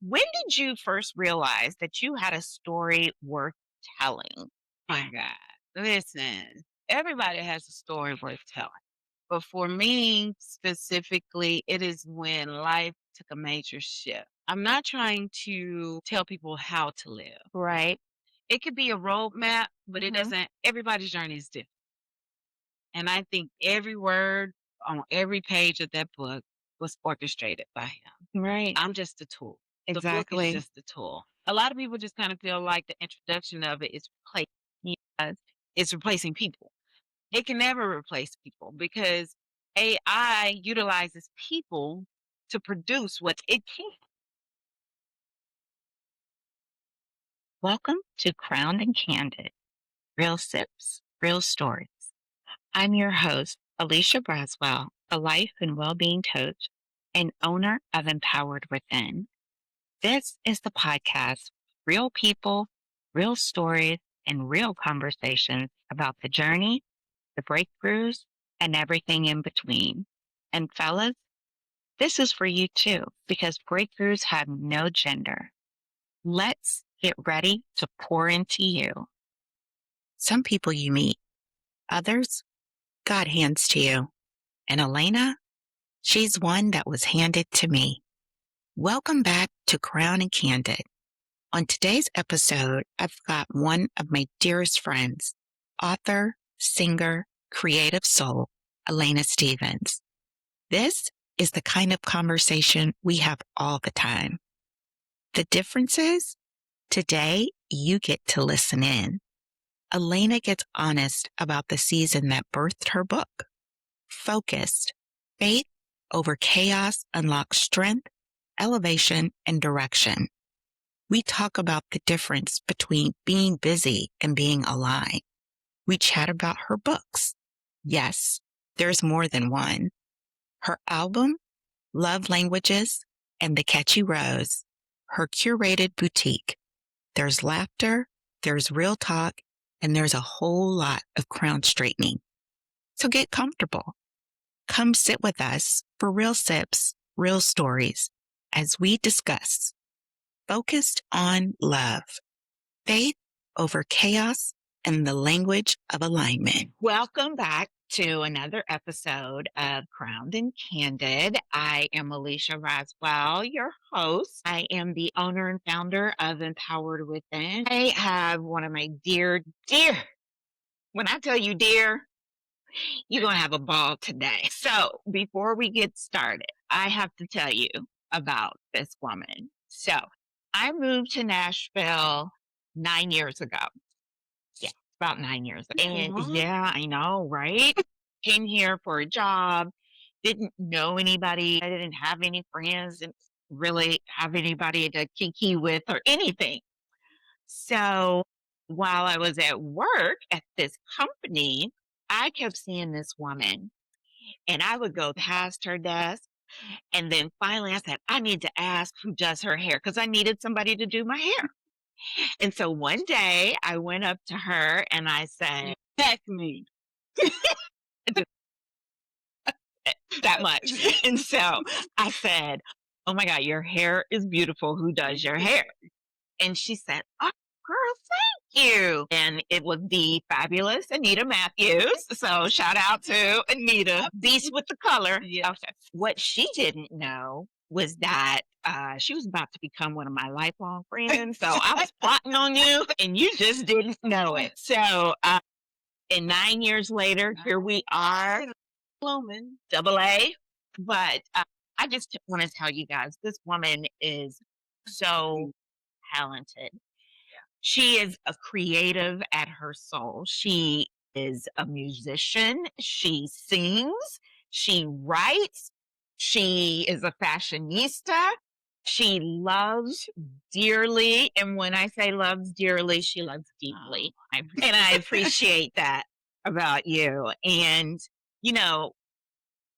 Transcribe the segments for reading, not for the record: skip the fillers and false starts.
When did you first realize that you had a story worth telling? My God. Listen, everybody has a story worth telling. But for me specifically, it is when life took a major shift. I'm not trying to tell people how to live. Right. It could be a roadmap, but it Mhm. doesn't, everybody's journey is different. And I think every word on every page of that book was orchestrated by him. Right. I'm just a tool. The book is Exactly. just a tool. A lot of people just kind of feel like the introduction of it is Yes. it's replacing people. It can never replace people because AI utilizes people to produce what it can. Welcome to Crowned and Candid, real sips, real stories. I'm your host, Alicia Braswell, a life and well-being coach and owner of Empowered Within. This is the podcast, real people, real stories, and real conversations about the journey, the breakthroughs, and everything in between. And fellas, this is for you too, because breakthroughs have no gender. Let's get ready to pour into you. Some people you meet, others God hands to you. And Alainna, she's one that was handed to me. Welcome back to Crown and Candid. On today's episode, I've got one of my dearest friends, author, singer, creative soul, Alainna Stephens. This is the kind of conversation we have all the time. The difference is, today you get to listen in. Alainna gets honest about the season that birthed her book, Focused. Faith over chaos unlocks strength, elevation, and direction. We talk about the difference between being busy and being aligned. We chat about her books. Yes, there's more than one. Her album, Love Languages, and the Katchy Rose, her curated boutique. There's laughter, there's real talk, and there's a whole lot of crown straightening. So get comfortable. Come sit with us for real sips, real stories, as we discuss focused on love, faith over chaos, and the language of alignment. Welcome back to another episode of Crowned and Candid. I am Alicia Roswell, your host. I am the owner and founder of Empowered Within. I have one of my dear, when I tell you dear, you're going to have a ball today. So before we get started, I have to tell you about this woman. So I moved to Nashville 9 years ago. Yeah, about 9 years ago. And yeah, I know, right? Came here for a job, didn't know anybody. I didn't have any friends, didn't really have anybody to kiki with or anything. So while I was at work at this company, I kept seeing this woman and I would go past her desk. And then finally I said, I need to ask who does her hair because I needed somebody to do my hair. And so one day I went up to her and I said, Heck me. that much. And so I said, oh my God, your hair is beautiful. Who does your hair? And she said, oh, girl, thank you. And it was the fabulous Anita Matthews. So shout out to Anita, beast with the color. Yeah. Okay. What she didn't know was that she was about to become one of my lifelong friends. So I was plotting on you and you just didn't know it. So and 9 years later, here we are, Blooming. double A. But I just want to tell you guys, this woman is so talented. She is a creative at her soul. She is a musician. She sings. She writes. She is a fashionista. She loves dearly. And when I say loves dearly, she loves deeply. And I appreciate that about you. And, you know,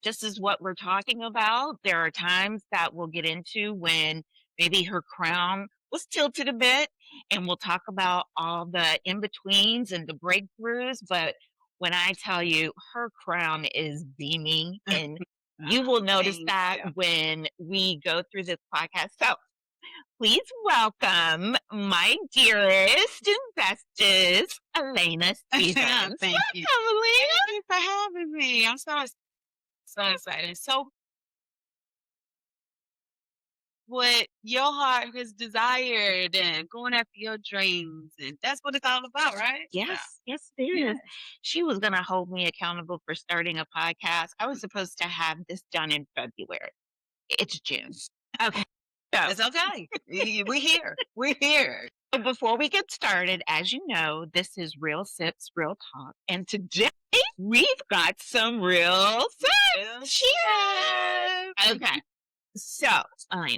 just as what we're talking about, there are times that we'll get into when maybe her crown was tilted a bit, and we'll talk about all the in betweens and the breakthroughs. But when I tell you her crown is beaming, and you will notice Thank that you. when we go through this podcast. So please welcome my dearest and bestest, Alainna Stephens. Thank you. Welcome, Alainna. Thank you for having me. I'm so excited. So what your heart has desired and going after your dreams, and that's what it's all about, right? Yes, yes, it is. Yeah. She was going to hold me accountable for starting a podcast. I was supposed to have this done in February. It's June. Okay. So, It's okay. We're here. We're here. so before we get started, as you know, this is Real Sips, Real Talk. And today we've got some real sips. Cheers. Okay. So, Alainna,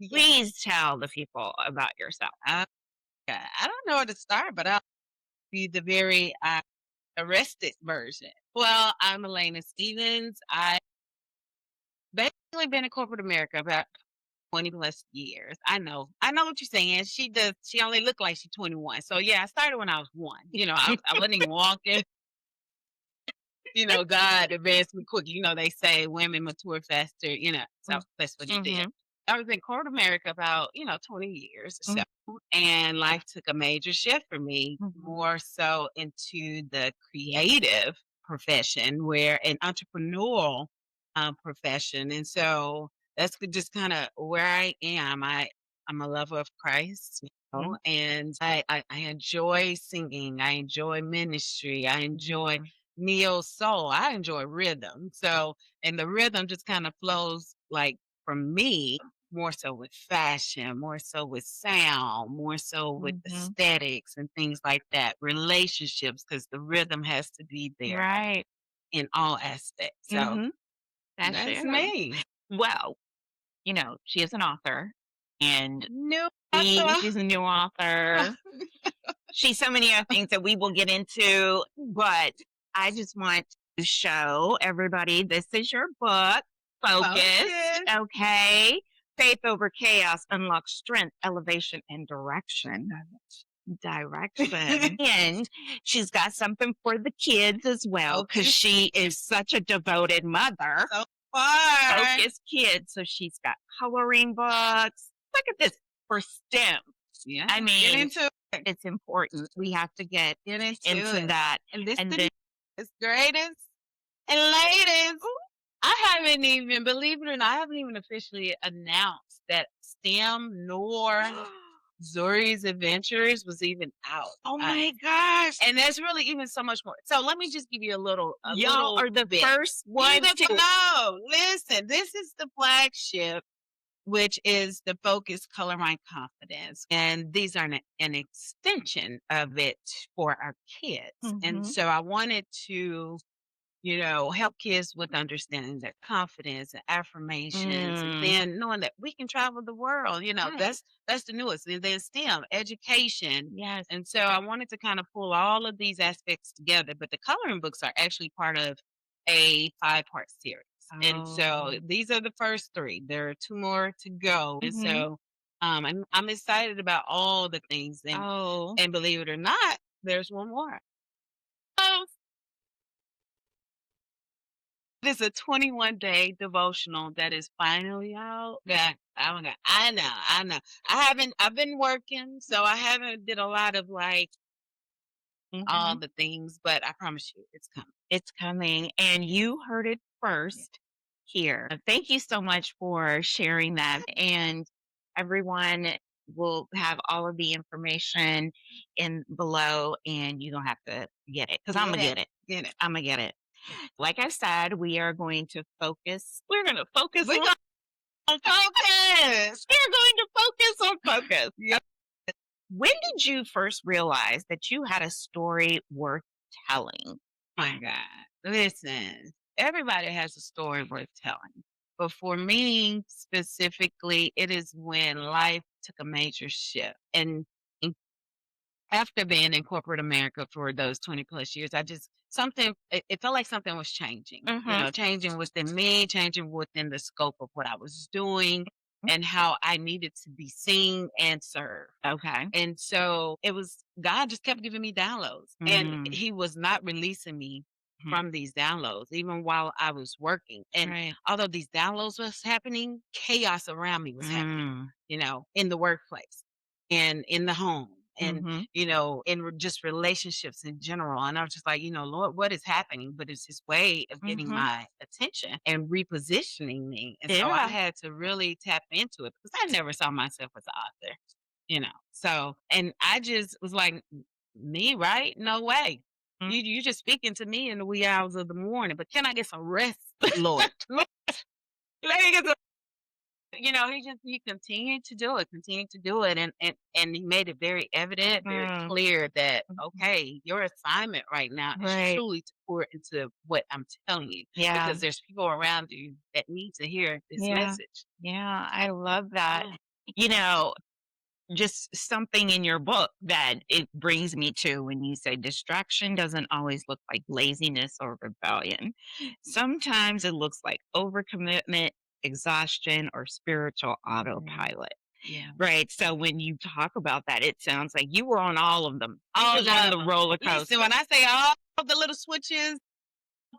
please tell the people about yourself. I don't know where to start, but I'll be the very arrested version. Well, I'm Alainna Stephens. I basically been in corporate America about 20 plus years. I know what you're saying. She only looked like she's 21. So yeah, I started when I was 1. I wasn't even walking. God advanced me quick. They say women mature faster, so that's what he did. I was in corporate America about, 20 years or so. And life took a major shift for me, more so into the creative profession, where an entrepreneurial profession. And so that's just kind of where I am. I'm a lover of Christ, and I enjoy singing. I enjoy ministry. I enjoy neo soul. I enjoy rhythm. So, and the rhythm just kind of flows like from me more so with fashion, more so with sound, more so with aesthetics and things like that. Relationships, because the rhythm has to be there Right. in all aspects. So that's me. Well, she is an author, and New author. she's a new author. She's so many other things that we will get into, but I just want to show everybody this is your book, Focus. Okay. Faith over chaos unlocks strength, elevation, and direction. And she's got something for the kids as well, because she is such a devoted mother. So far. Focus Kids. So she's got coloring books. Look at this for STEM. Yeah. I mean, get into it. It's important. We have to get into that. And this is greatest and latest. I haven't even, believe it or not, I haven't even officially announced that STEM nor Zori's Adventures was even out. Oh my gosh. And there's really even so much more. So let me just give you a little Y'all are the first one to know. Listen, this is the flagship, which is the Focus Colorline Confidence. And these are an extension of it for our kids. And so I wanted to, help kids with understanding their confidence and affirmations, and then knowing that we can travel the world. That's the newest. And then STEM, education. Yes. And so I wanted to kind of pull all of these aspects together. But the coloring books are actually part of a 5-part series. And so these are the first 3. There are 2 more to go. And so I'm excited about all the things. And believe it or not, there's one more. It's a 21-day devotional that is finally out. Yeah, oh my God. I know. I've been working, so I haven't did a lot of all the things, but I promise you it's coming. It's coming, and you heard it first here. Thank you so much for sharing that. And everyone will have all of the information in below, and you don't have to get it, because I'm gonna get it. I'm gonna get it. Like I said, we are going to focus. We're going to focus on focus. We're going to focus on focus. Yep. When did you first realize that you had a story worth telling? My God. Listen, everybody has a story worth telling. But for me specifically, it is when life took a major shift. And after being in corporate America for those 20 plus years, it felt like something was changing, changing within me, changing within the scope of what I was doing and how I needed to be seen and served. Okay. And so God just kept giving me downloads, and he was not releasing me from these downloads, even while I was working. And Right. although these downloads was happening, chaos around me was happening, Mm. in the workplace and in the home and, Mhm. just relationships in general. And I was just like, Lord, what is happening? But it's his way of getting Mhm. my attention and repositioning me. And so I Yeah. had to really tap into it because I never saw myself as an author, So, and I just was like, me, right? No way. Mm. You just speaking to me in the wee hours of the morning, but can I get some rest, Lord? Lord, let me get some. He continued to do it, and he made it very evident, very Mm. clear that Mhm. okay, your assignment right now is Right. truly to pour into what I'm telling you, Yeah. because there's people around you that need to hear this Yeah. message. Yeah. I love that. Yeah. You know, just something in your book that it brings me to when you say distraction doesn't always look like laziness or rebellion. Sometimes it looks like overcommitment, exhaustion, or spiritual Mhm. autopilot. Yeah. Right. So when you talk about that, it sounds like you were on all of them. You All was on of the 'em. roller Listen, coaster. when I say all of the little switches,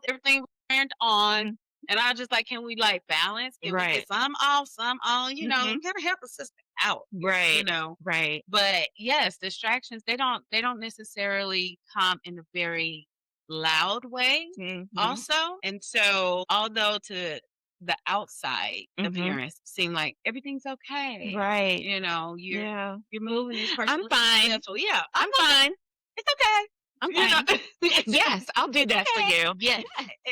everything was turned on. Mm. And I was just like, can we like balance? Can we get Right. some off, some on, Hmm. kind of help the system out here. Right. Right. But yes, distractions, they don't necessarily come in a very loud way Hmm. also. And so although to the outside Hmm. appearance seem like everything's okay, Right. you're Yeah. you're moving this person I'm with fine. potential. Yeah, I'm fine. it's okay. I'm You know, fine. Yes, I'll do it's that for okay. you. Yeah,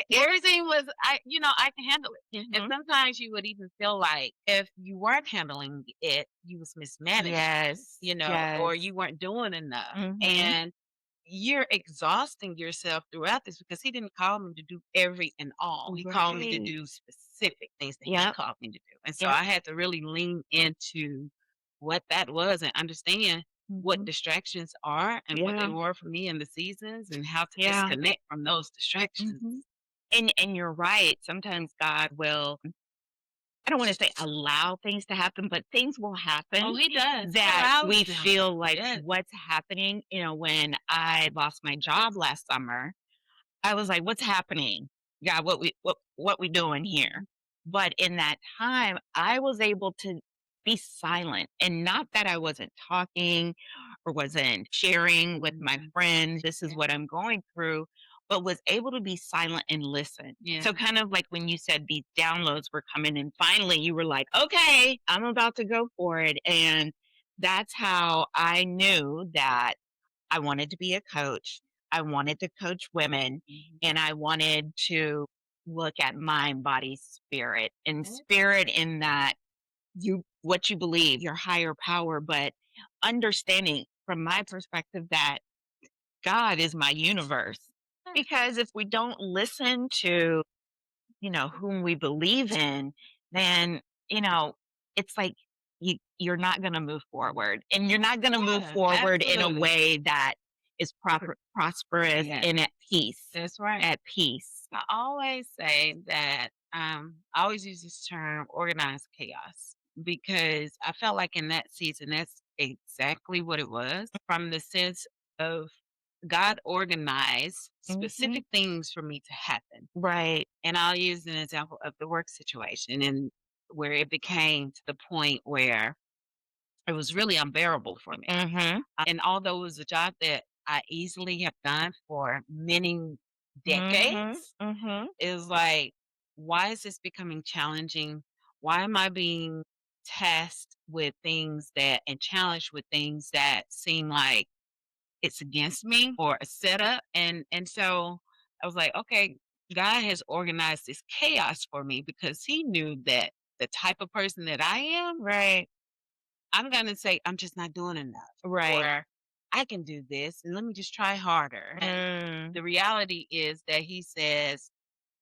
Yeah. everything was I can handle it. And Hmm. sometimes you would even feel like if you weren't handling it, you was mismanaging, Yes. or Yes. you weren't doing enough. Hmm. And you're exhausting yourself throughout this because he didn't call me to do every and all. He called me to Right. do specific things that he Yep. called me to do. And so Yep. I had to really lean into what that was and understand what Hmm. distractions are and what they Yeah. were for me in the seasons and how to Yeah. disconnect from those distractions. Hmm. And you're right. Sometimes God will, I don't want to say allow things to happen, but things will happen Oh, he does. He that allows we them. feel like Yes. what's happening. When I lost my job last summer, I was like, "What's happening? God, what we doing here?" But in that time, I was able to be silent, and not that I wasn't talking or wasn't sharing with my Mhm. friends, "This is Yeah. what I'm going through," but was able to be silent and listen. Yeah. So kind of like when you said these downloads were coming and finally you were like, "Okay, I'm about to go for it." And that's how I knew that I wanted to be a coach. I wanted to coach women, Mhm. and I wanted to look at mind, body, spirit, and Yeah. spirit in that what you believe, your higher power, but understanding from my perspective that God is my universe. Because if we don't listen to, whom we believe in, then, you know, it's like you're not going to move forward, and you're not going to move Yeah, forward in a absolutely. way that is prosperous Yeah, and at peace. that's right. At peace. I always say that I always use this term organized chaos because I felt like in that season, that's exactly what it was from the sense of God organized Hmm. specific things for me to happen. Right. And I'll use an example of the work situation and where it became to the point where it was really unbearable for me. Hmm. And although it was a job that I easily have done for many Hmm. decades, Hmm. it was like, why is this becoming challenging? Why am I being tasked with things that and challenged with things that seem like it's against me or a setup? And so I was like, okay, God has organized this chaos for me because he knew that the type of person that I am, Right. I'm gonna say I'm just not doing enough, Right. or I can do this and let me just try harder. And Mm. the reality is that he says,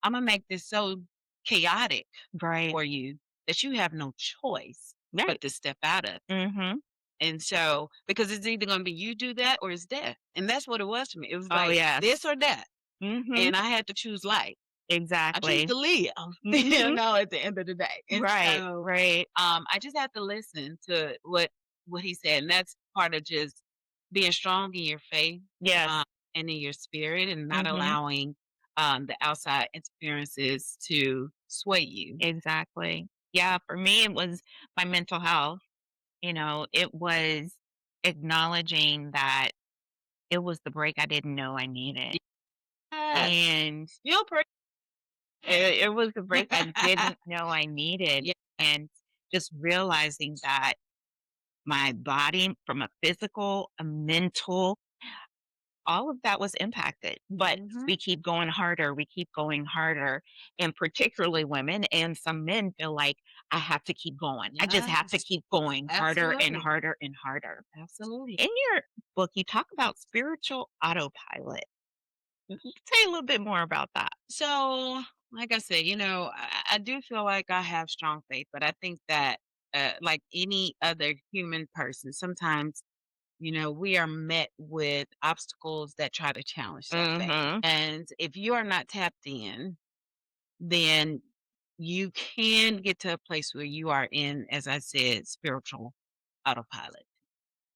I'm gonna make this so chaotic Right. for you that you have no choice but Right. to step out of. Hmm. And so, because it's either gonna be you do that or it's death. And that's what it was for me. It was Oh, like this yes. or that. Hmm. And I had to choose life. I choose Exactly. to live, Hmm. at the end of the day. And Right. so Right. I just have to listen to what he said, and that's part of just being strong in your faith, Yes. um, and in your spirit, and not Hmm. allowing the outside interferences to sway you. Exactly. Yeah, for me, it was my mental health. It was acknowledging that it was the break I didn't know I needed. Yes. And Feel pretty. it was the break I didn't know I needed. Yeah. And just realizing that my body, from a physical, a mental, all of that was impacted. But Mhm. we keep going harder. We keep going harder. And particularly women and some men feel like I have to keep going. I just have to Yes. keep going harder and Absolutely. harder and harder. Absolutely. In your book, you talk about spiritual autopilot. Say a little bit more about that. So, like I said, I do feel like I have strong faith, but I think that, like any other human person, sometimes, we are met with obstacles that try to challenge that faith. Mm-hmm. And if you are not tapped in, then you can get to a place where you are in, as I said, spiritual autopilot.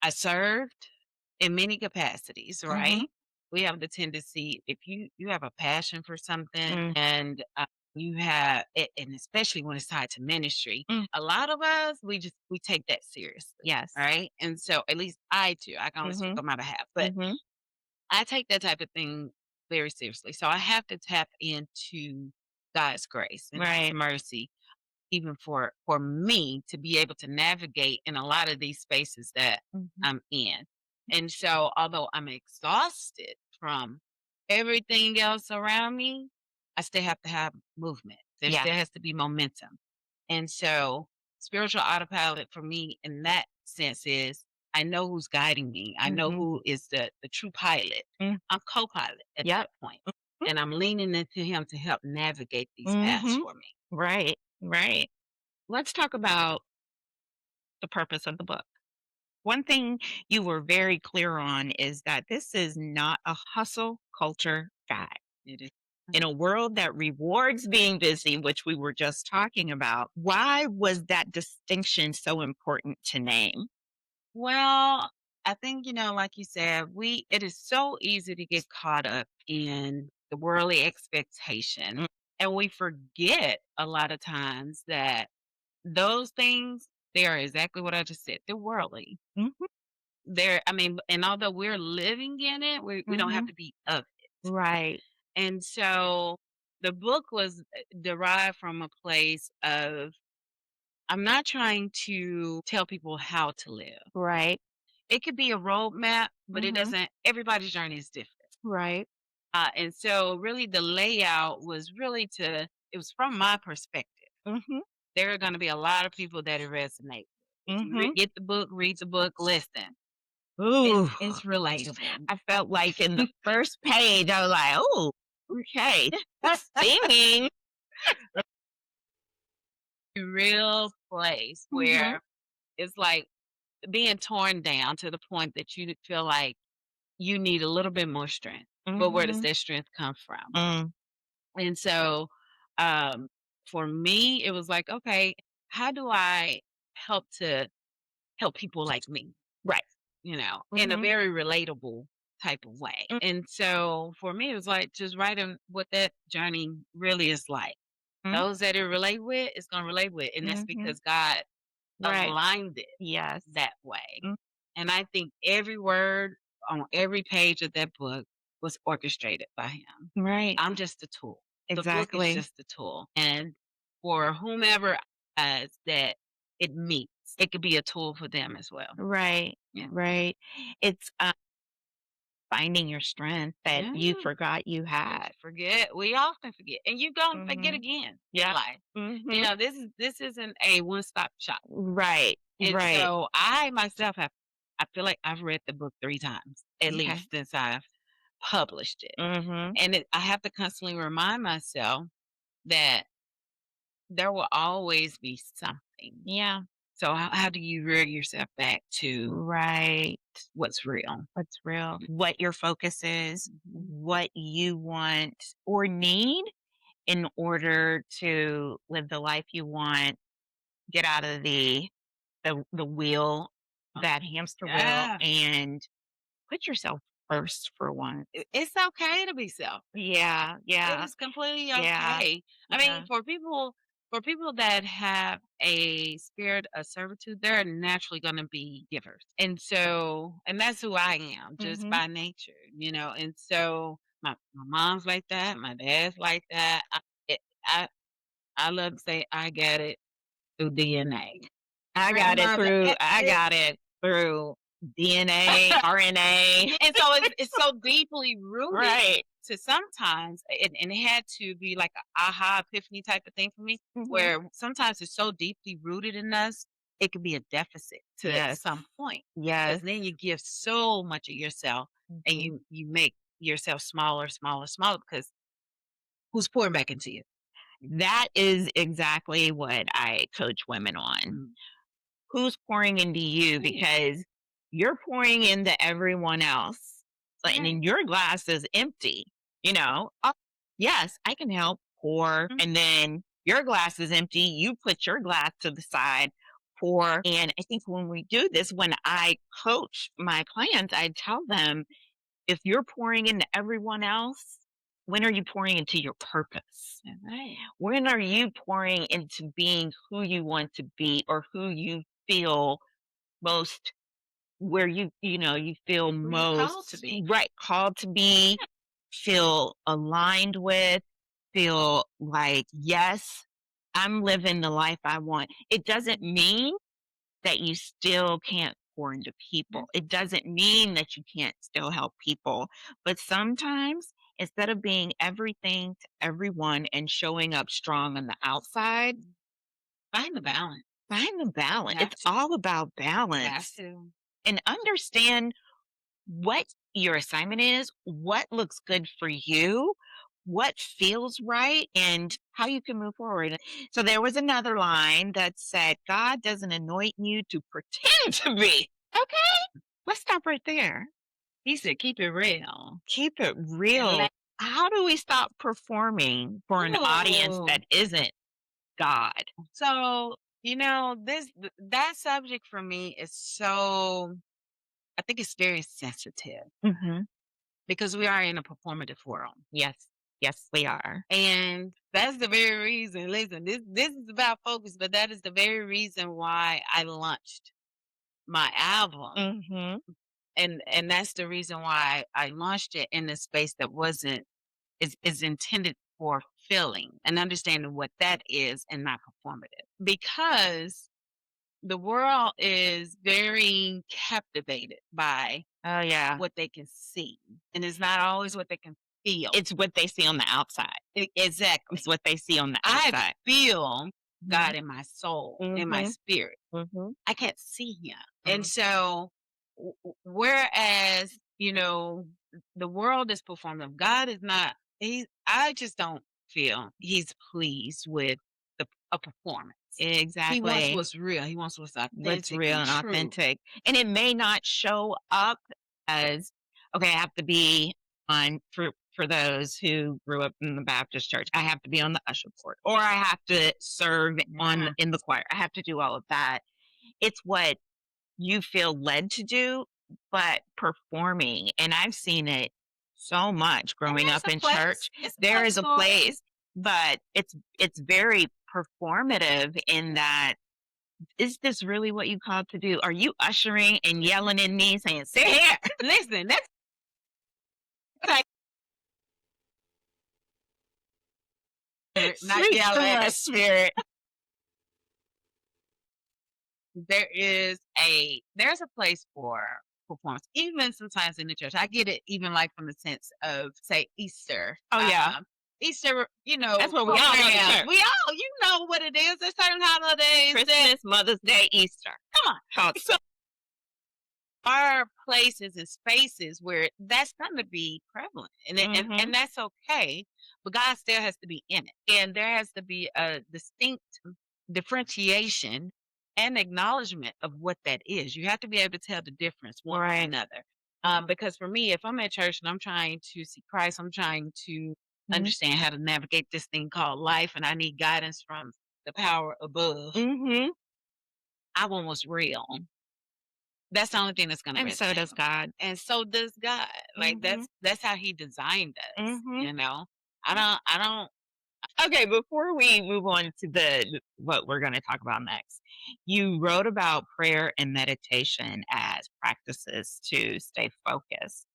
I served in many capacities, Mm-hmm. right? We have the tendency, if you have a passion for something Mm-hmm. and you have it, and especially when it's tied to ministry, a lot of us we take that seriously, Yes. right? And so at least I do. I can only speak Mm-hmm. on my behalf, but Mm-hmm. I take that type of thing very seriously. So I have to tap into God's grace and His Right. mercy even for me to be able to navigate in a lot of these spaces that Mm-hmm. I'm in. And so although I'm exhausted from everything else around me, I still have to have movement. There Yeah. still has to be momentum. And so spiritual autopilot for me in that sense is I know who's guiding me. I know Mm-hmm. who is the true pilot. I'm co-pilot at Yep. that point. And I'm leaning into him to help navigate these paths Mm-hmm. for me. Right. Right. Let's talk about the purpose of the book. One thing you were very clear on is that this is not a hustle culture guide. It is. In a world that rewards being busy, which we were just talking about, why was that distinction so important to name? Well, I think, like you said, it is so easy to get caught up in the worldly expectation. Mm. And we forget a lot of times that those things, they are exactly what I just said. They're worldly. Mhm, I mean, and although we're living in it, we don't have mhm. to be of it. Right, And so the book was derived from a place of I'm not trying to tell people how to live. right, It could be a roadmap, but it mhm, doesn't everybody's journey is different. right, And so really the layout was really it was from my perspective. mhm, There are going to be a lot of people that it resonates with. If you mhm. get the book, read the book, listen. Ooh, It's relatable. I felt like in the first page, I was like, "Oh, okay, steaming." Real place Mhm, where it's like being torn down to the point that you feel like you need a little bit more strength. But where does mhm, that strength come from? mm, And so, um, for me, it was like, okay, how do I help to help people like me, right, in a mhm, very relatable type of way? And so for me, it was like just writing what that journey really is like. mhm, Those that it relate with, it's gonna relate with, and that's mhm, because God right, aligned it yes, that way. mm, And I think every word on every page of that book was orchestrated by him. right, I'm just a tool. The book is exactly, just a tool. And for whomever that it meets, it could be a tool for them as well. right, Yeah. right. It's finding your strength that Yeah. you forgot you That had. you forget. We often forget. And you don't forget Mhm. again in Yeah. life. Mhm. This isn't a one-stop shop. Right. And Right. so I myself I feel like I've read the book 3 times at Okay. least since I've published it. Mhm. And I have to constantly remind myself that there will always be something. Yeah. So how do you rear yourself back to Right. what's real? What's real? What your focus is, Mhm. what you want or need in order to live the life you want, get out of the wheel, Uh, that hamster wheel, Yeah. and put yourself first for once. It's okay to be selfish. Yeah, It yeah, is completely yeah, okay. I yeah. mean, for people that have a spirit of servitude, they're naturally going to be givers. And that's who I am just Mhm. by nature, And so my mom's like that, my dad's like that. It, I I love to say I got it through DNA. Grandmother, I got it through DNA, RNA. and so it's so deeply rooted Right. to sometimes, and it had to be like a aha epiphany type of thing for me, Mhm. where sometimes it's so deeply rooted in us, it could be a deficit to Yes. some point. Yes. Because then you give so much of yourself and Mhm. you make yourself smaller, smaller, smaller because who's pouring back into you? That is exactly what I coach women on. Mm. Who's pouring into you? Right. Because you're pouring into everyone else, and Right. then your glass is empty. Oh, yes, I can help pour, Mm. and then your glass is empty. You put your glass to the side, pour, and I think when we do this, when I coach my clients, I tell them, if you're pouring into everyone else, when are you pouring into your purpose? Right. When are you pouring into being who you want to be, or who you feel most, where you feel Who you called to most be. right, called to be, feel aligned with, feel like, yes, I'm living the life I want. It doesn't mean that you still can't pour into people. It doesn't mean that you can't still help people. But sometimes, instead of being everything to everyone and showing up strong on the outside, Find the balance. find the balance. Have It's to. all about Have balance, to. and understand what your assignment is, what looks good for you, what feels right, and how you can move forward. So there was another line that said, God doesn't anoint you to pretend to be. Okay, let's stop right there. He said, keep it real. Keep it And real. How do we stop performing for an audience Ooh. that isn't God? So, that subject for me is so, I think it's very sensitive Hmm. because we are in a performative world. Yes, yes, we are. And that's the very reason, listen, this is about focus, but that is the very reason why I launched my album. Hmm. And that's the reason why I launched it in a space that wasn't is intended for feeling and understanding what that is and not performative. Because the world is very captivated by Oh, yeah. what they can see, and it's not always what they can feel. It's what they see on the outside. Exactly. It's what they see on the I outside. feel God in my soul, in my Mhm, spirit. mhm. I can't see him. And Mhm. so, whereas, the world is performative, God is not, I just don't feel he's pleased with a performance. He wants Exactly. what's real. He wants what's What's authentic real and and true. authentic. And it may not show up as, okay, I have to be on, for those who grew up in the Baptist church, I have to be on the usher board, or I have to serve Yeah. in the choir. I have to do all of that. It's what you feel led to do, but performing, and I've seen it so much And growing there's up a in place. church. It's a There place is a for it. place, but it's very performative in that, is this really what you called to do? Are you ushering and yelling in me saying, sit here? Listen, that's like not Speak to yelling. my spirit. There's a place for performance, even sometimes in the church. I get it, even like from the sense of, say, Easter. Oh, yeah. Easter, That's what we all go to program. church. We all, what it is. There's certain holidays that, Christmas, Mother's Day, Easter. come on. Called So are places and spaces where that's going to be prevalent, Mhm. and that's okay. But God still has to be in it, and there has to be a distinct differentiation and acknowledgement of what that is. You have to be able to tell the difference one from Right. another. Mhm. Because for me, if I'm at church and I'm trying to see Christ, I'm trying to Mhm. understand how to navigate this thing called life, and I need guidance from the power above. Mhm. I want what's real. That's the only thing that's going to And so resonate. does God. And so does God. Like, Mhm. that's how he designed us, Mhm. you know? I don't Okay, before we move on to the what we're going to talk about next, you wrote about prayer and meditation as practices to stay focused.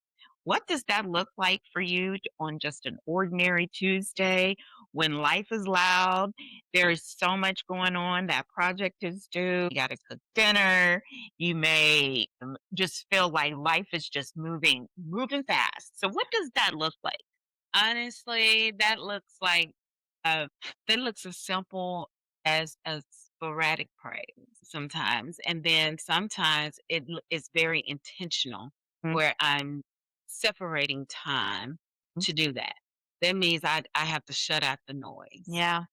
What does that look like for you on just an ordinary Tuesday when life is loud? There's so much going on. That project is due. You got to cook dinner. You may just feel like life is just moving fast. So, what does that look like? honestly, uh, that looks as simple as a sporadic praise sometimes, and then sometimes it's very intentional, Mm. where I'm separating time to do that. That means I have to shut out the noise. Yeah.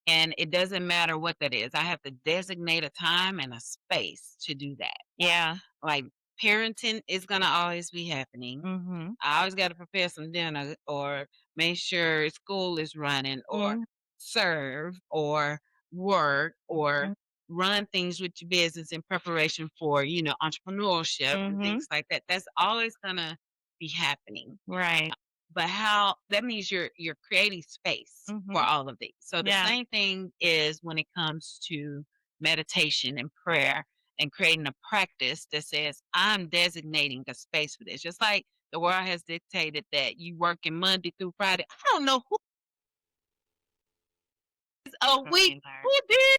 And it doesn't matter what that is. I have to designate a time and a space to do that. Yeah. Like, parenting is going to always be happening. Mhm. I always got to prepare some dinner, or make sure school is running, or Mhm. serve, or work, or Mhm. run things with your business in preparation for, entrepreneurship and Mhm. things like that. That's always going to be happening. Right. But how that means you're creating space for Mhm. all of these. So the Yeah. same thing is when it comes to meditation and prayer, and creating a practice that says, I'm designating the space for this. Just like the world has dictated that you working Monday through Friday. I don't know who is a week. Either. Who did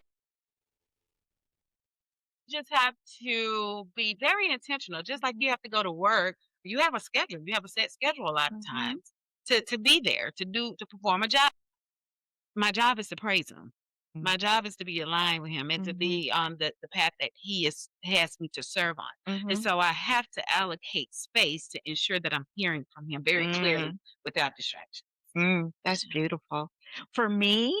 just have to be very intentional. Just like you have to go to work, you have a schedule. You have a set schedule a lot of Mhm. times to be there, to perform a job. My job is to praise him. Mm. My job is to be aligned with him and to Mhm. be on the path that has me to serve on. And Mhm. so I have to allocate space to ensure that I'm hearing from him very clearly Mm. without distraction. That's beautiful. For me,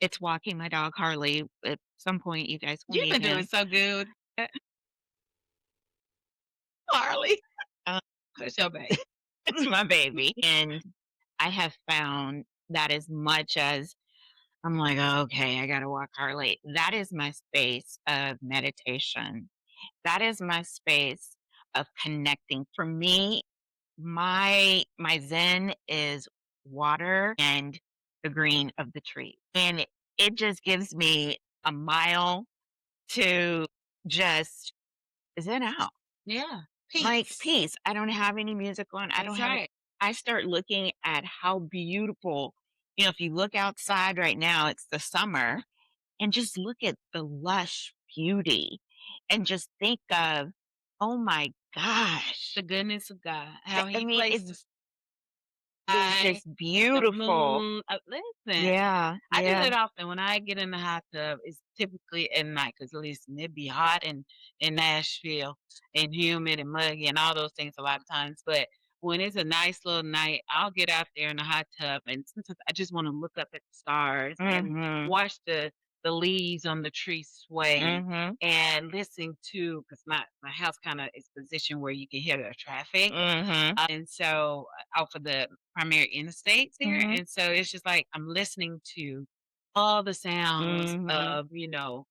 it's walking my dog Harley. At some point, you guys will You've meet been doing him. so good, Harley. Uh, That's your baby. it's my baby. And I have found that as much as I'm like, okay, I got to walk Harley, that is my space of meditation. That is my space of connecting. For me, my zen is water and the green of the tree. And it just gives me a mile to just zen out. Yeah. Like Peace. peace. I don't have any music on. I don't That's have right. I start looking at how beautiful, if you look outside right now, it's the summer, and just look at the lush beauty and just think of, oh my gosh. The goodness of God. How I he mean, placed it's the it's sky, just the beautiful. moon. Listen, Yeah, I do yeah. it often when I get in the hot tub. It's typically at night because, listen, it be hot in Nashville, and humid and muggy and all those things a lot of times. But when it's a nice little night, I'll get out there in the hot tub, and sometimes I just want to look up at the stars and Mhm. watch the leaves on the trees sway, Mhm. and listen to, because my house kind of is positioned where you can hear the traffic. Mhm. And so, off of the primary interstates here, Mhm. and so it's just like I'm listening to all the sounds Mhm. of,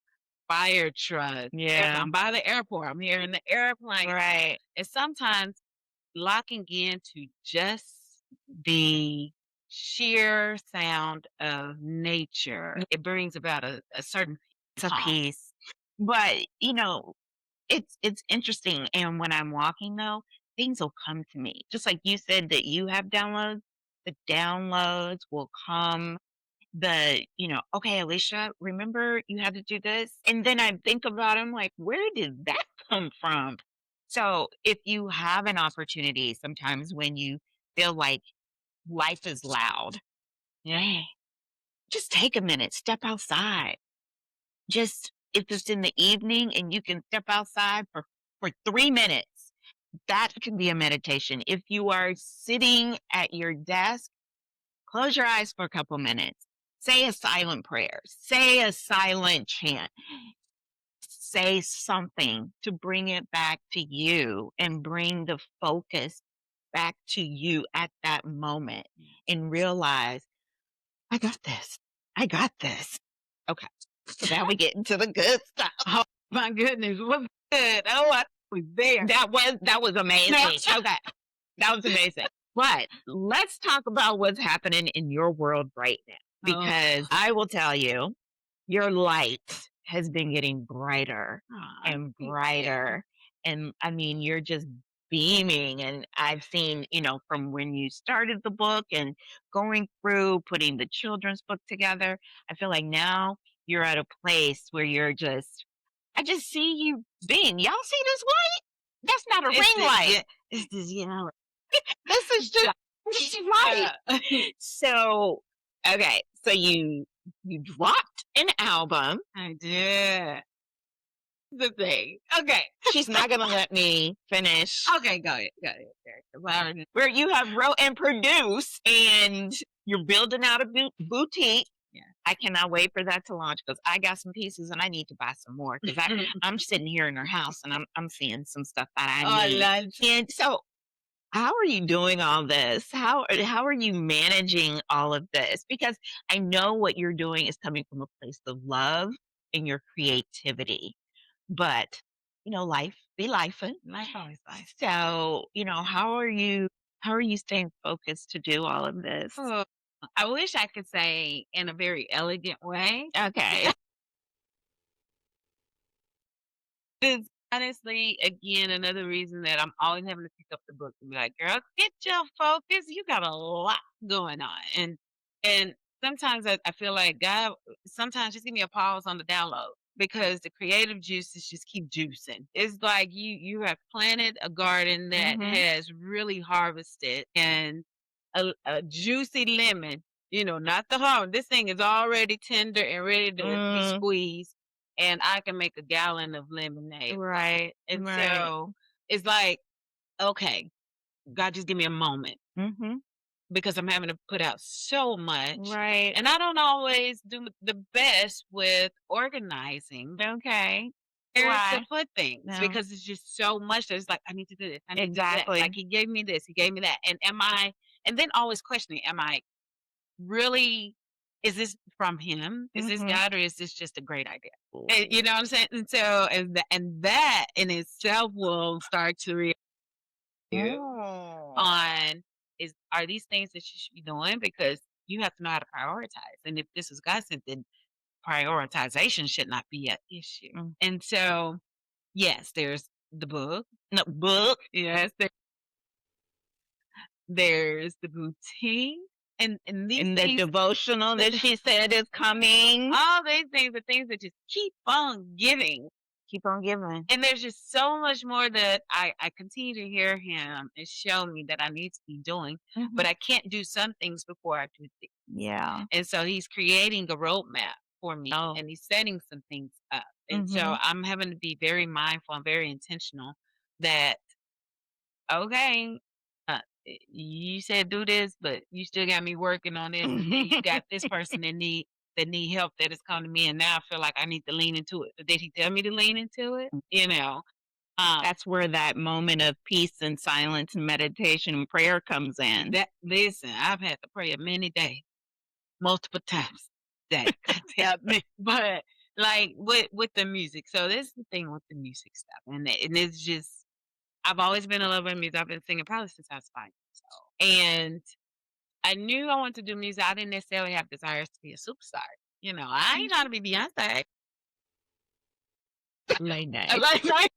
fire trucks. Yeah. I'm by the airport, I'm hearing the airplane, Right. and sometimes locking into just the sheer sound of nature, it brings about a certain It's a calm. piece. But, it's interesting, and when I'm walking, though, things will come to me. Just like you said that you have downloads, the downloads will come. Okay, Alicia, remember you had to do this? And then I think about 'em like, "Where did that come from?" So, if you have an opportunity sometimes when you feel like life is loud, Yeah. just take a minute, step outside. Just if it's in the evening and you can step outside for 3 minutes, that can be a meditation. If you are sitting at your desk, close your eyes for a couple minutes. Say a silent prayer. Say a silent chant. Say something to bring it back to you and bring the focus back to you at that moment and realize, I got this. I got this. Okay. So now we get into the good stuff. Oh my goodness, what's good? Oh, I was there. That was amazing. No. Okay. That was amazing. But let's talk about what's happening in your world right now, because I will tell you, your light has been getting brighter and Thank you. brighter. And I mean, you're just beaming. And I've seen, from when you started the book and going through putting the children's book together, I feel like now you're at a place where I just see you beam. Y'all see this light? That's not a ring light. It's this, This is just light. So, okay. So you dropped an album. I did. The thing. Okay. She's not gonna let me finish. Okay, go ahead. Where you have wrote and produced, and you're building out a boutique. Yeah. I cannot wait for that to launch, because I got some pieces and I need to buy some more, because I'm sitting here in her house and I'm seeing some stuff that I need. I love And so, how are you doing all this? How are you managing all of this? Because I know what you're doing is coming from a place of love and your creativity. But, life be lifing. life always life. So, how are you staying focused to do all of this? Oh, I wish I could say in a very elegant way. Okay. It's honestly, again, another reason that I'm always having to pick up the book and be like, girl, get your focus. You got a lot going on. And sometimes I feel like God sometimes just give me a pause on the download, because the creative juices just keep juicing. It's like you have planted a garden that has really harvested, and a juicy lemon, not the hard. This thing is already tender and ready to be squeezed, and I can make a gallon of lemonade. Right. And Right. so it's like, okay, God, just give me a moment, because I'm having to put out so much. Right. And I don't always do the best with organizing. Okay. Where Why? to put things, No. because it's just so much that it's like, I need to do this. I need to do Exactly. that. Like, he gave me this, he gave me that. And then always questioning, am I really, is this from him? Is this God, or is this just a great idea? And, you know what I'm saying? And so, and that in itself will start to react on, are these things that you should be doing? Because you have to know how to prioritize. And if this is God sent, then prioritization should not be an issue. And so, yes, there's the book. No, book. Yes, there's the boutique. And these And the things, devotional that she said is coming. all these things are things that just keep on giving. Keep on giving. And there's just so much more that I continue to hear him and show me that I need to be doing. But I can't do some things before I do things. Yeah. And so he's creating a roadmap for me, and he's setting some things up. And so I'm having to be very mindful and very intentional that, okay, you said do this, but you still got me working on this. And then you got this person that need help that has come to me, and now I feel like I need to lean into it. But did he tell me to lean into it? That's where that moment of peace and silence and meditation and prayer comes in. Listen, I've had to pray many days, multiple times that help me. But like with the music, so this is the thing with the music stuff, and it's just, I've always been a lover of music. I've been singing probably since I was 5 years old, and I knew I wanted to do music. I didn't necessarily have desires to be a superstar. I ain't trying to be Beyonce. Like,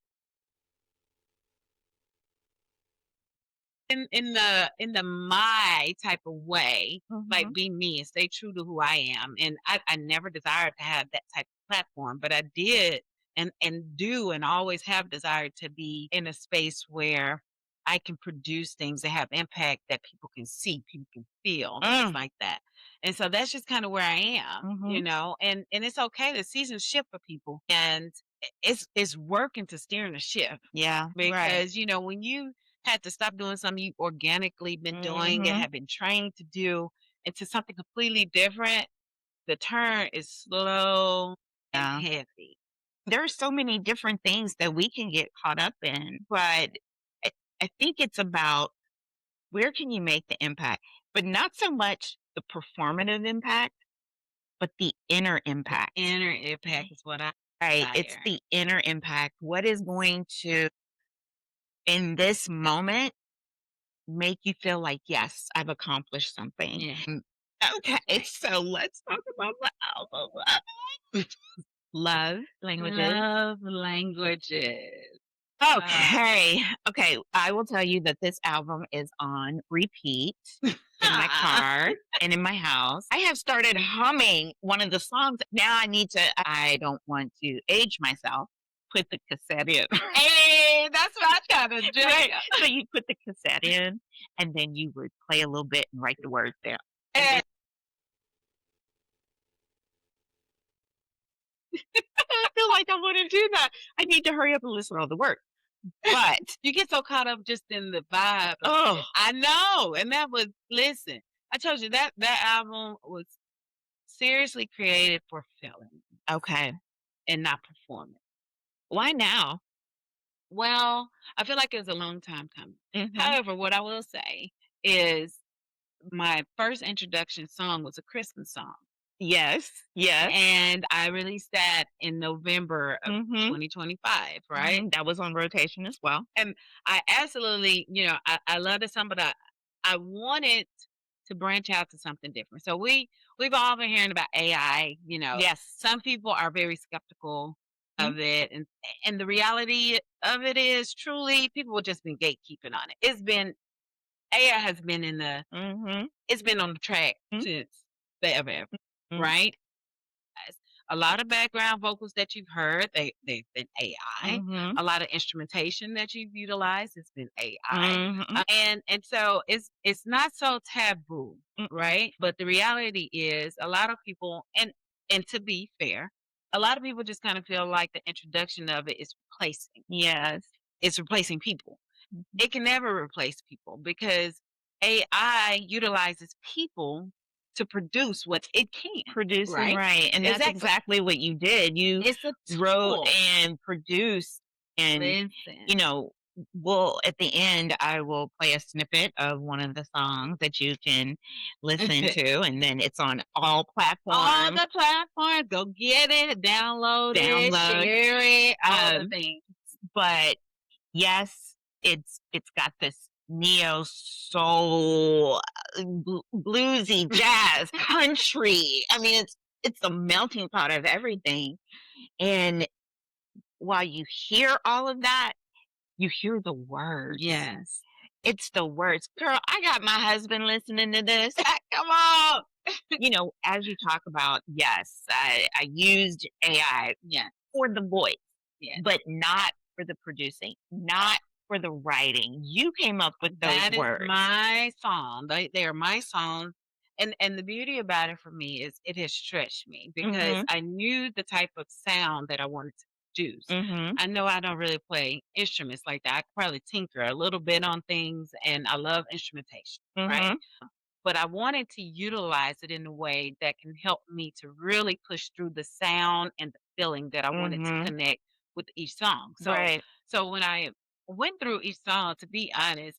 in the my type of way, like, be me and stay true to who I am. And I never desired to have that type of platform, but I did and do and always have desired to be in a space where I can produce things that have impact, that people can see, people can feel, things like that. And so that's just kind of where I am, and it's okay. The seasons shift for people, and it's working to steer the ship. Yeah. Because when you had to stop doing something you organically been doing and have been trained to do into something completely different, the turn is slow and heavy. There are so many different things that we can get caught up in, but I think it's about where can you make the impact, but not so much the performative impact, but the inner impact. Inner impact is what I Right. It's desire. the inner impact. What is going to, in this moment, make you feel like, yes, I've accomplished something. Yeah. Okay, Right. so let's talk about the album. Love languages. Love languages. Okay. Okay. I will tell you that this album is on repeat in my car and in my house. I have started humming one of the songs. Now I don't want to age myself. Put the cassette in. Hey, that's my kind of Right. jam. So you put the cassette in and then you would play a little bit and write the words down. And And then I feel like I want to do that. I need to hurry up and listen to all the words. But you get so caught up just in the vibe of oh, it. I know. And that was listen, I told you that album was seriously created for feeling okay. and not performing. Why now? Well, I feel like it was a long time coming. Mhm. However, what I will say is my first introduction song was a Christmas song. Yes, yes. And I released that in November of Mhm. 2025, right? That was on rotation as well. And I absolutely, I love the song, but I wanted to branch out to something different. So we've all been hearing about AI, Yes. Some people are very skeptical Mhm. of it, and the reality of it is truly people have just been gatekeeping on it. AI has been Mhm. it's been on the track Mhm. since forever, Mhm. right? Guys. A lot of background vocals that you've heard, they've been AI. Mhm. A lot of instrumentation that you've utilized has been AI. Mhm. And so it's not so taboo, Mm-mm. right? But the reality is a lot of people and to be fair, a lot of people just kind of feel like the introduction of it is replacing. Yes. It's replacing people. Mhm. It can never replace people because AI utilizes people to produce what it can, Producing, right? right, and that's Exactly. exactly what you did. You It's a wrote tool. and produced and, Listen. you know, well, at the end, I will play a snippet of one of the songs that you can listen to, and then it's on all All platforms. the platforms, go get it, download it, Download. share it, all the Um, things. but yes, it's got this neo soul, bluesy, jazz, country. I mean, it's a melting pot of everything. And while you hear all of that, you hear the words. Yes. It's the words. Girl, I got my husband listening to this. Come on. As you talk about, yes, I used AI Yeah. for the voice, Yeah. but not for the producing, not for the writing. You came up with those That is words. my song. They are my songs. And the beauty about it for me is it has stretched me because Mhm. I knew the type of sound that I wanted to produce. Mhm. I know I don't really play instruments like that. I could probably tinker a little bit on things and I love instrumentation, right? Mhm. But I wanted to utilize it in a way that can help me to really push through the sound and the feeling that I wanted to Mhm. connect with each song. So Right. so when I went through each song, to be honest,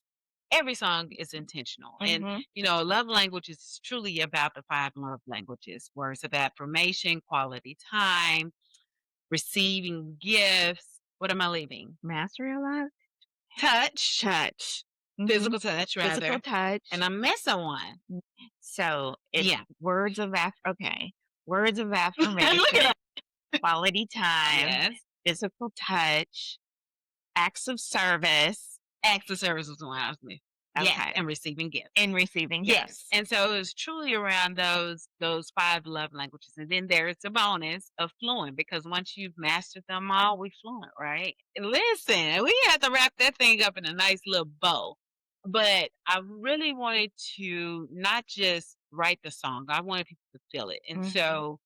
every song is intentional. And Mhm. love language is truly about the five love languages: words of affirmation, quality time, receiving gifts. What am I leaving? Mastery of love? Touch, Touch. Mhm. physical touch Physical rather. And touch. I'm missing one. So it's Yeah. words of Look affirmation, at quality time, Yes. physical touch, acts of service. Acts of service was the one I was missing. Yes, Okay. and receiving gifts. And receiving Yes. gifts. And so it was truly around those five love languages. And then there's a bonus of fluent because once you've mastered them all, we fluent, right? And listen, we have to wrap that thing up in a nice little bow. But I really wanted to not just write the song, I wanted people to feel it. And Mhm. so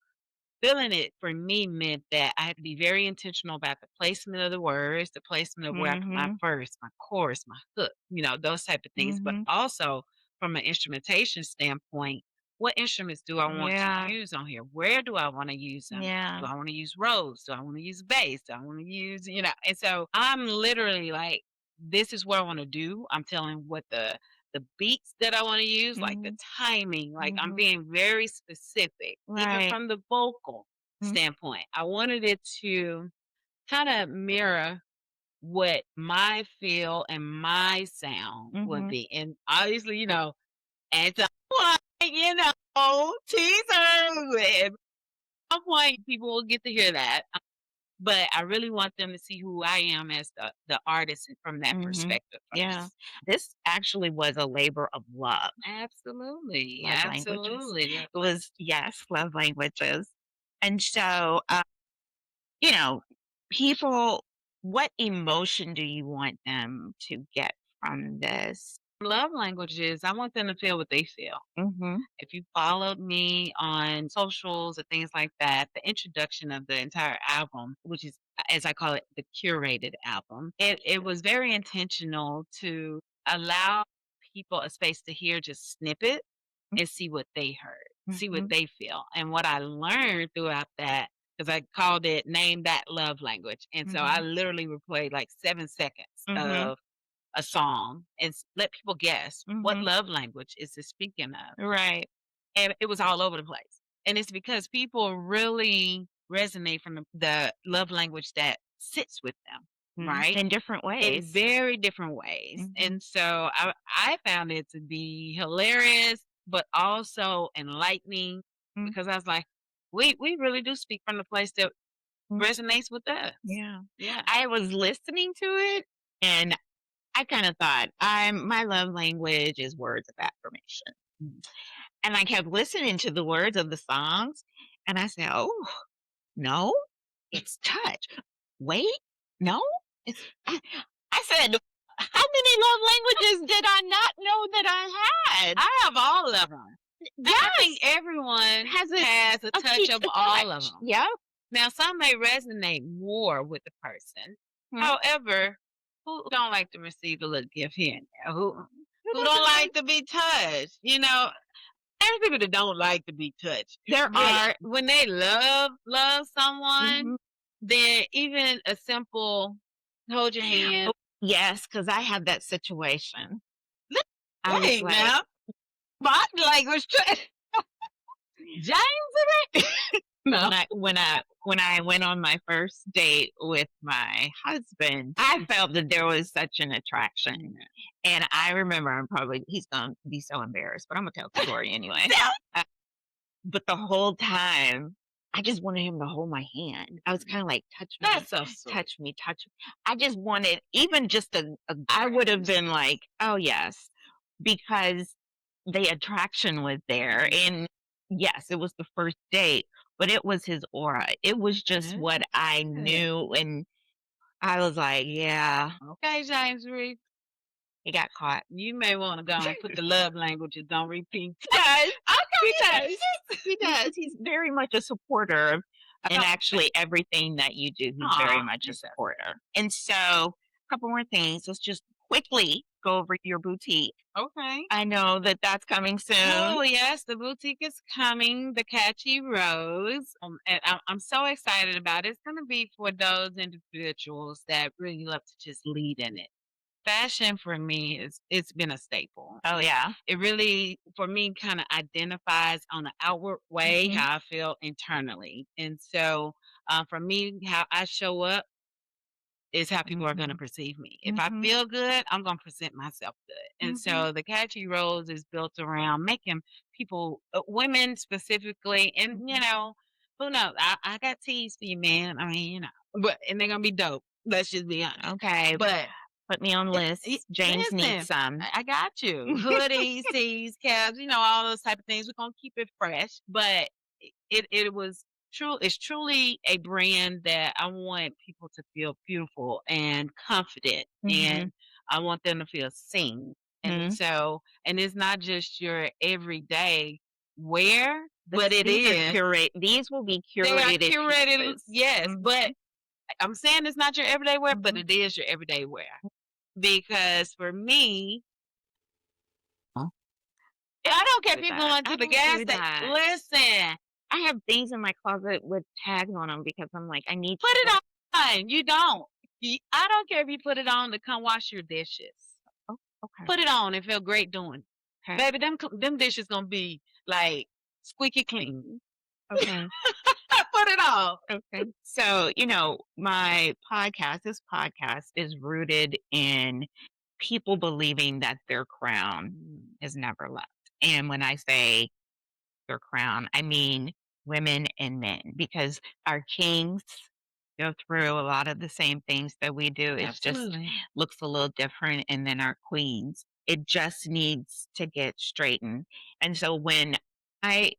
feeling it for me meant that I had to be very intentional about the placement of the words, the placement of where I put my Mhm. verse, my chorus, my hook, those type of things. But Mhm. also from an instrumentation standpoint, what instruments do I want to Yeah. use on here? Where do I want to use them? Yeah. Do I want to use Rose? Do I want to use bass? Do I want to use? And so I'm literally like, this is what I want to do. I'm telling what the beats that I want to use, like the Mhm. timing, like I'm Mhm. being very specific, even Right. from the vocal Mhm. standpoint. I wanted it to kind of mirror what my feel and my sound would be. And obviously, at some point, teaser. At some point, people will get to hear that. But I really want them to see who I am as the artist from that perspective first. Yeah. This actually was a labor of love. Absolutely. Love languages. Absolutely. It was, yes, love languages. And so, people, what emotion do you want them to get from this? Love languages, I want them to feel what they feel. Mm-hmm. If you followed me on socials and things like that, the introduction of the entire album, which is, as I call it, the curated album, it was very intentional to allow people a space to hear just snippet and see what they heard, see what they feel. And what I learned throughout that, because I called it Name That Love Language. And so I literally would play like 7 seconds of a song and let people guess what love language is it speaking of. Right. And it was all over the place. And it's because people really resonate from the love language that sits with them, right? In different In ways. very different ways. And so I found it to be hilarious, but also enlightening because I was like, we really do speak from the place that resonates with us. Yeah. Yeah. I was listening to it and I kind of thought, my love language is words of affirmation. And I kept listening to the words of the songs, and I said, "Oh, no, it's touch. Wait, no, it's." I said, "How many love languages did I not know that I had?" I have all of them. Yes, I think everyone has a touch of all of them. Yep. Now, some may resonate more with the person. However, who don't like to receive a little gift here and there? Who don't like to be touched? There's people that don't like to be touched. There are. When they love someone, then even a simple hold your hand. Oh, yes, because I had that situation. I was like, now, my language. James, no. When I went on my first date with my husband, I felt that there was such an attraction. And I remember he's gonna be so embarrassed, but I'm gonna tell the story anyway. But the whole time, I just wanted him to hold my hand. I was kind of like, touch me, that's so sweet. touch me, touch me. I just wanted, even just I would have been like, oh yes, because the attraction was there. And yes, it was the first date, but it was his aura. It was just what I knew. And I was like, yeah. Okay, James Reed. He got caught. You may want to go and put the love languages on repeat. He does. He's very much a supporter of and actually everything that you do. He's very much a supporter. And so, a couple more things. Let's just quickly go over your boutique. Okay. I know that that's coming soon. Oh, yes. The boutique is coming, the Katchy Rose. And I'm so excited about it. It's going to be for those individuals that really love to just lead in it. Fashion for me it's been a staple. Oh, yeah. It really, for me, kind of identifies on an outward way how I feel internally. And so for me, how I show up is how people are going to perceive me. If I feel good, I'm going to present myself good. And so the Katchy Rose is built around making people, women specifically, and who knows? I got teas for you, man. I mean, and they're going to be dope. Let's just be honest. Okay. But put me on list. James needs some. I got you. Hoodies, tees, caps, all those type of things. We're going to keep it fresh. But it was true. It's truly a brand that I want people to feel beautiful and confident. And I want them to feel seen. And so, and it's not just your everyday wear, but it is. These will be curated. They are curated, yes. But I'm saying it's not your everyday wear, but it is your everyday wear. Because for me, I don't care if you're going to the gas station. Listen, I have things in my closet with tags on them because I'm like, I need to put it on. You don't. I don't care if you put it on to come wash your dishes. Oh, okay. Put it on and feel great doing it. Okay. Baby, them dishes gonna be like squeaky clean. Okay. Put it off. Okay. So, this podcast is rooted in people believing that their crown is never left. And when I say their crown, I mean women and men, because our kings go through a lot of the same things that we do. It's just Absolutely. looks a little different. And then our queens, it just needs to get straightened. And so when I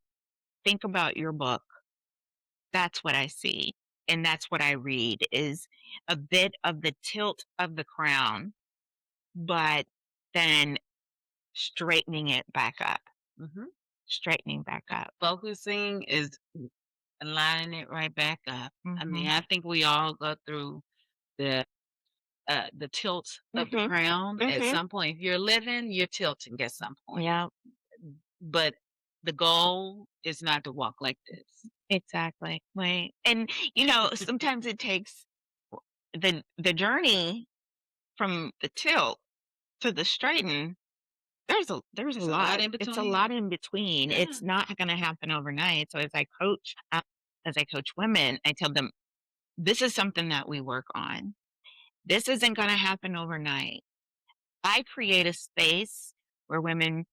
think about your book, that's what I see. And that's what I read is a bit of the tilt of the crown, but then straightening it back up, Mhm. straightening back up. Focusing is aligning it right back up. I mean, Mhm. I think we all go through the the tilt of the Mhm. crown at Mhm. some point. If you're living, you're tilting at some point. Yeah, But the goal is not to walk like this. exactly. Right. And sometimes it takes the journey from the tilt to the straighten. There's a There's a lot lot. in It's a between. lot in between. Yeah. It's not going to happen overnight. So as I coach women, I tell them this is something that we work on. This isn't going to happen overnight. I create a space where women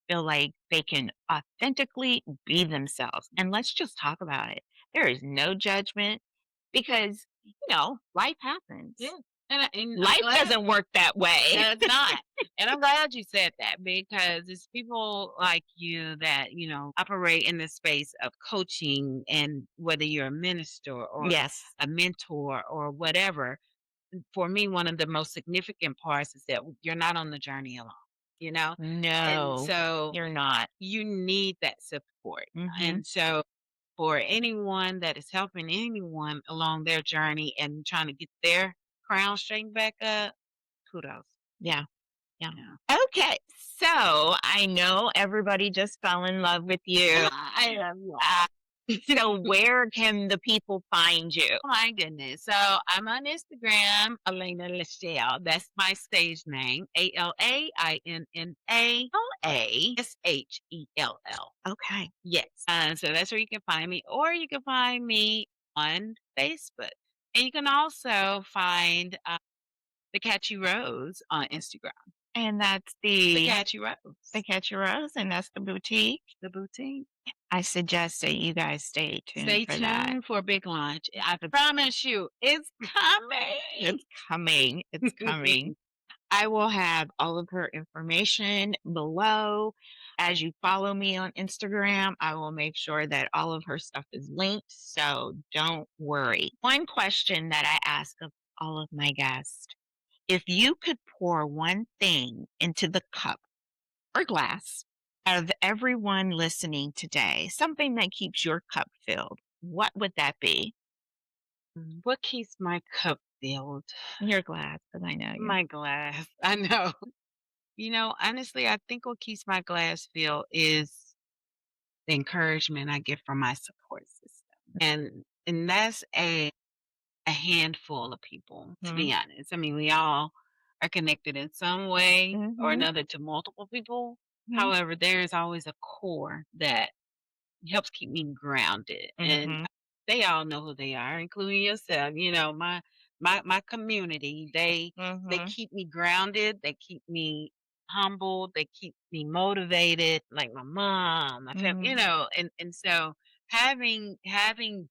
feel like they can authentically be themselves. And let's just talk about it. There is no judgment because, life happens. Yeah. And I'm Life glad doesn't work that way. it's not. And I'm glad you said that because it's people like you that, operate in the space of coaching and whether you're a minister or Yes. a mentor or whatever. For me, one of the most significant parts is that you're not on the journey alone, you know? And No, so you're not. you need that support. Hmm. And so for anyone that is helping anyone along their journey and trying to get their crown straightened back up, kudos. Yeah. Yeah. Yeah. Okay. So I know everybody just fell in love with you. I love you. So where can the people find you? Oh my goodness. So I'm on Instagram, Alainna Lachelle. That's my stage name. ALAINNA LASHELL. Okay. Yes. So that's where you can find me. Or you can find me on Facebook. And you can also find the Katchy Rose on Instagram. And that's The the Katchy Rose. Katchy Rose, and that's the boutique. The boutique. I suggest that you guys stay tuned Stay for that. tuned for a big launch. I promise you, it's coming. It's coming. It's coming. I will have all of her information below. As you follow me on Instagram, I will make sure that all of her stuff is linked. So don't worry. One question that I ask of all of my guests: if you could pour one thing into the cup or glass of everyone listening today, something that keeps your cup filled, what would that be? What keeps my cup filled? Your glass, because I know you. My glass. I know. Honestly, I think what keeps my glass filled is the encouragement I get from my support system. And that's a handful of people, to Mhm. be honest. I mean, we all are connected in some way or Mhm. another to multiple people. Mhm. However, there is always a core that helps keep me grounded, and Mhm. they all know who they are, including yourself. My community, they Mhm. keep me grounded, they keep me humbled, they keep me motivated, like my mom, my family, Mhm. and so having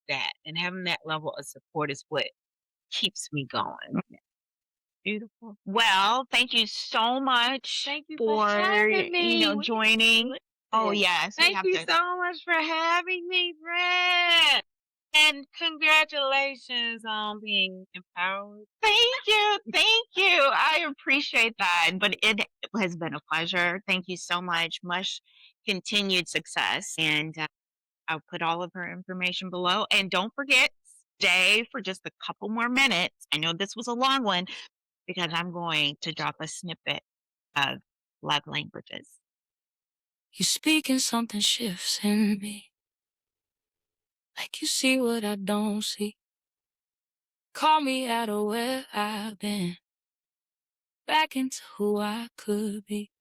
that and having that level of support is what keeps me going. Beautiful. Well, thank you so much Thank you for for, having me. joining. Oh, Listen, yes, we thank have you to. so much for having me, friend. And congratulations on being empowered. Thank you. Thank you. I appreciate that. But it has been a pleasure. Thank you so much. Much continued success. And I'll put all of her information below. And don't forget, stay for just a couple more minutes. I know this was a long one because I'm going to drop a snippet of love languages. You speak and something shifts in me. Like you see what I don't see. Call me out of where I've been. Back into who I could be.